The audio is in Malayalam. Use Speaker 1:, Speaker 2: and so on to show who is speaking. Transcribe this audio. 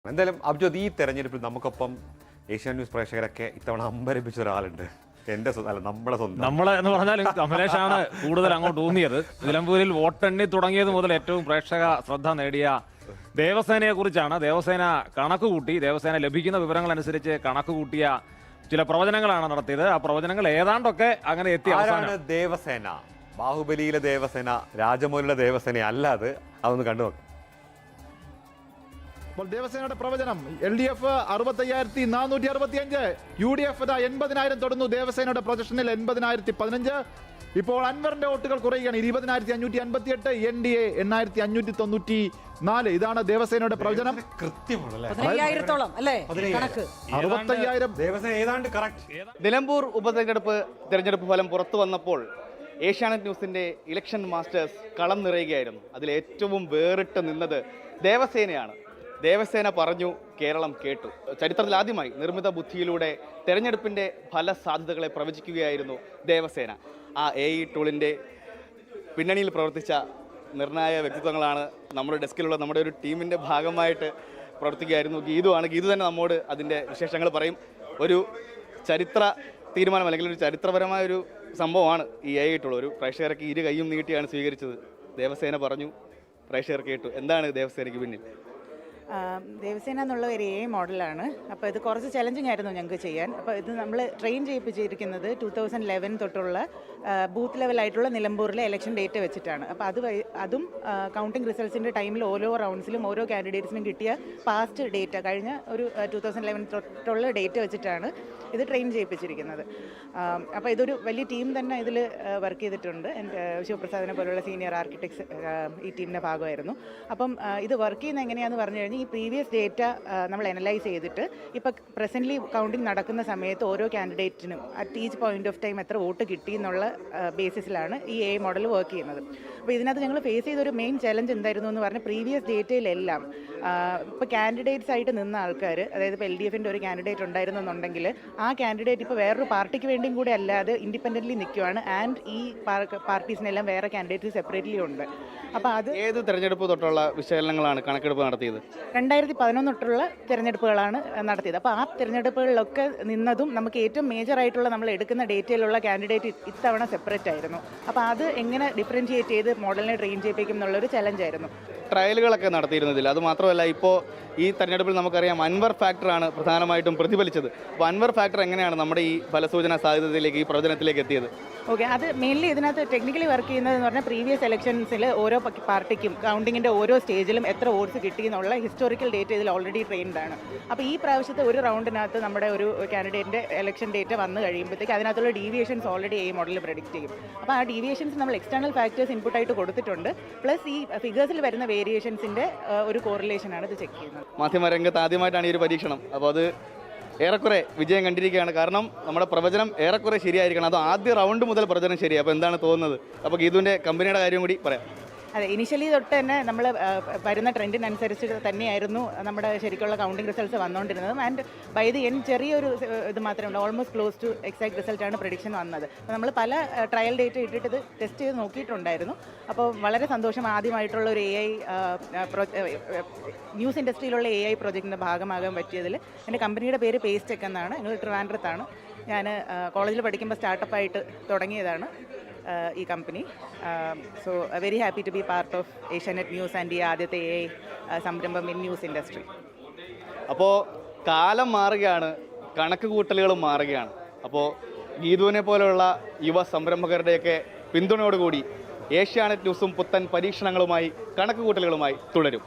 Speaker 1: എന്തായാലും അബ്ജോദ്, ഈ തെരഞ്ഞെടുപ്പിൽ നമുക്കൊപ്പം ഏഷ്യാനെറ്റ് ന്യൂസ് പ്രേക്ഷകരൊക്കെ ഇത്തവണ അമ്പരപ്പിച്ച ഒരാളുണ്ട്. നമ്മളെ സ്വന്തം
Speaker 2: നമ്മളെ എന്ന് പറഞ്ഞാൽ കമലേഷാണ് കൂടുതൽ അങ്ങോട്ട് ഊന്നിയത്. നിലമ്പൂരിൽ വോട്ടെണ്ണി തുടങ്ങിയത് മുതൽ ഏറ്റവും പ്രേക്ഷക ശ്രദ്ധ നേടിയ ദേവസേനയെ കുറിച്ചാണ്. ദേവസേന കണക്ക് കൂട്ടി, ദേവസേന ലഭിക്കുന്ന വിവരങ്ങൾ അനുസരിച്ച് കണക്ക് കൂട്ടിയ ചില പ്രവചനങ്ങളാണ് നടത്തിയത്. ആ പ്രവചനങ്ങൾ ഏതാണ്ടൊക്കെ അങ്ങനെ എത്തി.
Speaker 1: ആരാണ് ദേവസേന? ബാഹുബലിയിലെ ദേവസേന, രാജമൗലിയുടെ ദേവസേന അല്ലാതെ അതൊന്ന് കണ്ടു നോക്കാം.
Speaker 3: ദേവസേനയുടെ പ്രവചനം: LDF 65,465, UDF 80,000 തൊടുന്നു. ദേവസേനയുടെ പ്രൊജക്ഷനിൽ 80,015. ഇപ്പോൾ അൻവറിന്റെ വോട്ടുകൾ കുറയുകയാണ്, 20,558. NDA 8,594. ഇതാണ് ദേവസേനയുടെ പ്രവചനം.
Speaker 1: കൃത്യമാണല്ലേ?
Speaker 3: 65,000.
Speaker 4: നിലമ്പൂർ തെരഞ്ഞെടുപ്പ് ഫലം പുറത്തു വന്നപ്പോൾ ഏഷ്യാനെറ്റ് ന്യൂസിന്റെ ഇലക്ഷൻ മാസ്റ്റേഴ്സ് കളം നിറയുകയായിരുന്നു. അതിൽ ഏറ്റവും വേറിട്ട് നിന്നത് ദേവസേനയാണ്. ദേവസേന പറഞ്ഞു, കേരളം കേട്ടു. ചരിത്രത്തിൽ ആദ്യമായി നിർമ്മിത ബുദ്ധിയിലൂടെ തെരഞ്ഞെടുപ്പിൻ്റെ ഫല സാധ്യതകളെ പ്രവചിക്കുകയായിരുന്നു ദേവസേന. ആ AI ടൂളിൻ്റെ പിന്നണിയിൽ പ്രവർത്തിച്ച നിർണായക വ്യക്തിത്വങ്ങളാണ് നമ്മുടെ ഡെസ്കിലുള്ള നമ്മുടെ ഒരു ടീമിൻ്റെ ഭാഗമായിട്ട് പ്രവർത്തിക്കുകയായിരുന്നു. ഗീതുവാണ്. ഗീതു തന്നെ നമ്മോട് അതിൻ്റെ വിശേഷങ്ങൾ പറയും. ഒരു ചരിത്ര തീരുമാനം അല്ലെങ്കിൽ ഒരു ചരിത്രപരമായൊരു സംഭവമാണ് ഈ AI ടൂൾ. ഒരു പ്രേക്ഷകർക്ക് ഇരു കൈയും നീട്ടിയാണ് സ്വീകരിച്ചത്. ദേവസേന പറഞ്ഞു, പ്രേക്ഷകർ കേട്ടു. എന്താണ് ദേവസേനയ്ക്ക് പിന്നിൽ?
Speaker 5: ദേവസേന എന്നുള്ള ഒരു AI മോഡലാണ്. അപ്പോൾ ഇത് കുറച്ച് ചലഞ്ചിങ് ആയിരുന്നു ഞങ്ങൾക്ക് ചെയ്യാൻ. അപ്പോൾ ഇത് നമ്മൾ ട്രെയിൻ ചെയ്യിപ്പിച്ചിരിക്കുന്നത് 2011 തൊട്ടുള്ള ബൂത്ത് ലെവലായിട്ടുള്ള നിലമ്പൂരിലെ ഇലക്ഷൻ ഡേറ്റ വെച്ചിട്ടാണ്. അപ്പോൾ അതും കൗണ്ടിങ് റിസൾട്ട്സിൻ്റെ ടൈമിൽ ഓരോ റൗണ്ട്സിലും ഓരോ കാൻഡിഡേറ്റ്സിനും കിട്ടിയ പാസ്റ്റ് ഡേറ്റ, കഴിഞ്ഞ ഒരു 2011 തൊട്ടുള്ള ഡേറ്റ വെച്ചിട്ടാണ് ഇത് ട്രെയിൻ ചെയ്യിപ്പിച്ചിരിക്കുന്നത്. അപ്പോൾ ഇതൊരു വലിയ ടീം തന്നെ ഇതിൽ വർക്ക് ചെയ്തിട്ടുണ്ട്. ശിവപ്രസാദിനെ പോലുള്ള സീനിയർ ആർക്കിടെക്ട്സ് ഈ ടീമിൻ്റെ ഭാഗമായിരുന്നു. അപ്പം ഇത് വർക്ക് ചെയ്യുന്നത് എങ്ങനെയാണെന്ന് പറഞ്ഞു കഴിഞ്ഞാൽ, ഈ പ്രീവിയസ് ഡേറ്റ നമ്മൾ അനലൈസ് ചെയ്തിട്ട് ഇപ്പോൾ പ്രസൻ്റ്ലി കൗണ്ടിങ് നടക്കുന്ന സമയത്ത് ഓരോ കാൻഡിഡേറ്റിനും at each point of time എത്ര വോട്ട് കിട്ടി എന്നുള്ള ബേസിസിലാണ് ഈ AI മോഡൽ വർക്ക് ചെയ്യുന്നത്. അപ്പോൾ ഇതിനകത്ത് ഞങ്ങൾ ഫേസ് ചെയ്തൊരു മെയിൻ ചലഞ്ച് എന്തായിരുന്നു എന്ന് പറഞ്ഞാൽ, പ്രീവിയസ് ഡേറ്റയിലെല്ലാം ഇപ്പോൾ കാൻഡിഡേറ്റ്സ് ആയിട്ട് നിന്ന ആൾക്കാർ, അതായത് ഇപ്പോൾ LDFൻ്റെ ഒരു കാൻഡിഡേറ്റ് ഉണ്ടായിരുന്നെന്നുണ്ടെങ്കിൽ ആ കാൻഡിഡേറ്റ് ഇപ്പോൾ വേറൊരു പാർട്ടിക്ക് വേണ്ടിയും കൂടെ അല്ലാതെ ഇൻഡിപെൻഡൻ്റ്ലി നിൽക്കുകയാണ്. ആൻഡ് ഈ പാർട്ടീസിനെല്ലാം വേറെ കാൻഡിഡേറ്റ്സ് സെപ്പറേറ്റ്ലി ഉണ്ട്. അപ്പോൾ അത്
Speaker 4: ഏത് തെരഞ്ഞെടുപ്പ് തൊട്ടുള്ള വിശകലനങ്ങളാണ് കണക്കെടുപ്പ് നടത്തിയത്?
Speaker 5: 2011 തൊട്ടുള്ള തിരഞ്ഞെടുപ്പുകളാണ് നടത്തിയത്. അപ്പോൾ ആ തിരഞ്ഞെടുപ്പുകളിലൊക്കെ നിന്നതും നമുക്ക് ഏറ്റവും മേജറായിട്ടുള്ള നമ്മൾ എടുക്കുന്ന ഡേറ്റയിലുള്ള കാൻഡിഡേറ്റ് ഇത്തവണ സെപ്പറേറ്റ് ആയിരുന്നു. അപ്പോൾ അത് എങ്ങനെ ഡിഫറൻഷിയേറ്റ് ചെയ്ത് മോഡലിനെ ട്രെയിൻ ചെയ്യിപ്പിക്കും എന്നുള്ളൊരു ചലഞ്ചായിരുന്നു.
Speaker 4: ട്രയലുകളൊക്കെ നടത്തിയിരുന്നതിൽ അത് മാത്രമല്ല, ഇപ്പോൾ ഈ തെരഞ്ഞെടുപ്പിൽ നമുക്കറിയാം അൻവർ ഫാക്ടറാണ് പ്രധാനമായിട്ടും പ്രതിഫലിച്ചത്. അപ്പോൾ അൻവർ ഫാക്ടർ എങ്ങനെയാണ് നമ്മുടെ ഈ ഫലസൂചന സാധ്യതയിലേക്ക്, ഈ പ്രവചനത്തിലേക്ക് എത്തിയത്?
Speaker 5: ഓക്കെ, അത് മെയിൻലി ഇതിനകത്ത് ടെക്നിക്കലി വർക്ക് ചെയ്യുന്നതെന്ന് പറഞ്ഞാൽ, പ്രീവിയസ് ഇലക്ഷൻസിൽ ഓരോ പാർട്ടിക്കും കൗണ്ടിങ്ങിൻ്റെ ഓരോ സ്റ്റേജിലും എത്ര വോട്ട്സ് കിട്ടി എന്നുള്ള ഹിസ്റ്റോറിക്കൽ ഡേറ്റ ഇതിൽ ഓൾറെഡി ട്രെയിൻഡ് ആണ്. അപ്പോൾ ഈ പ്രാവശ്യത്തെ ഒരു റൗണ്ടിനകത്ത് നമ്മുടെ ഒരു കാൻഡിഡേറ്റിൻ്റെ ഇലക്ഷൻ ഡേറ്റ വന്നു കഴിയുമ്പോഴത്തേക്ക് അതിനകത്തുള്ള ഡീവിയേഷൻസ് ഓൾറെഡി AI മോഡലിൽ പ്രെഡിക്റ്റ് ചെയ്യും. അപ്പോൾ ആ ഡീവിയേഷൻസ് നമ്മൾ എക്സ്റ്റേണൽ ഫാക്ടേഴ്സ് ഇൻപുട്ടായിട്ട് കൊടുത്തിട്ടുണ്ട്. പ്ലസ് ഈ ഫിഗേഴ്സിൽ വരുന്ന വേരിയേഷൻസിൻ്റെ ഒരു കോറിലേഷനാണ് ഇത് ചെക്ക് ചെയ്യുന്നത്.
Speaker 4: മാധ്യമരംഗത്ത് ആദ്യമായിട്ടാണ് ഈ ഒരു പരീക്ഷണം. അപ്പോൾ അത് ഏറെക്കുറെ വിജയം കണ്ടിരിക്കുകയാണ്. കാരണം നമ്മുടെ പ്രവചനം ഏറെക്കുറെ ശരിയായിരിക്കണം. അത് ആദ്യ റൗണ്ട് മുതൽ പ്രവചനം ശരിയാണ്. അപ്പോൾ എന്താണ് തോന്നുന്നത്? അപ്പോൾ ഗീതുവിൻ്റെ കമ്പനിയുടെ കാര്യം കൂടി പറയാം.
Speaker 5: അതെ, ഇനിഷ്യലി തൊട്ട് തന്നെ നമ്മൾ വരുന്ന ട്രെൻഡിനനുസരിച്ച് തന്നെയായിരുന്നു നമ്മുടെ ശരിക്കുള്ള കൗണ്ടിങ് റിസൾട്ട്സ് വന്നുകൊണ്ടിരുന്നത്. ആൻഡ് ബൈ ദി എൻഡ് ചെറിയൊരു ഇത് മാത്രമേ ഉള്ളൂ, ഓൾമോസ്റ്റ് ക്ലോസ് ടു എക്സാക്ട് റിസൾട്ടാണ് പ്രഡിക്ഷൻ വന്നത്. അപ്പോൾ നമ്മൾ പല ട്രയൽ ഡേറ്റ ഇട്ടിട്ട് ഇത് ടെസ്റ്റ് ചെയ്ത് നോക്കിയിട്ടുണ്ടായിരുന്നു. അപ്പോൾ വളരെ സന്തോഷം, ആദ്യമായിട്ടുള്ള ഒരു AI ന്യൂസ് ഇൻഡസ്ട്രിയിലുള്ള AI പ്രോജക്റ്റിൻ്റെ ഭാഗമാകാൻ പറ്റിയതിൽ. എൻ്റെ കമ്പനിയുടെ പേര് പേസ്റ്റെക് എന്നാണ്. ഞങ്ങൾ ട്രിവാൻഡ്രത്താണ്. ഞാൻ കോളേജിൽ പഠിക്കുമ്പോൾ സ്റ്റാർട്ടപ്പായിട്ട് തുടങ്ങിയതാണ് ഈ കമ്പനി. So very happy to be part of Asianet news and ഈ ആദ്യത്തെ AI സംരംഭം ഇൻ ന്യൂസ് ഇൻഡസ്ട്രി.
Speaker 4: അപ്പോൾ കാലം മാറുകയാണ്, കണക്ക് കൂട്ടലുകളും മാറുകയാണ്. അപ്പോൾ ഗീതുവിനെ പോലെയുള്ള യുവ സംരംഭകരുടെയൊക്കെ പിന്തുണയോടുകൂടി ഏഷ്യാനെറ്റ് ന്യൂസും പുത്തൻ പരീക്ഷണങ്ങളുമായി, കണക്ക് കൂട്ടലുകളുമായി തുടരും.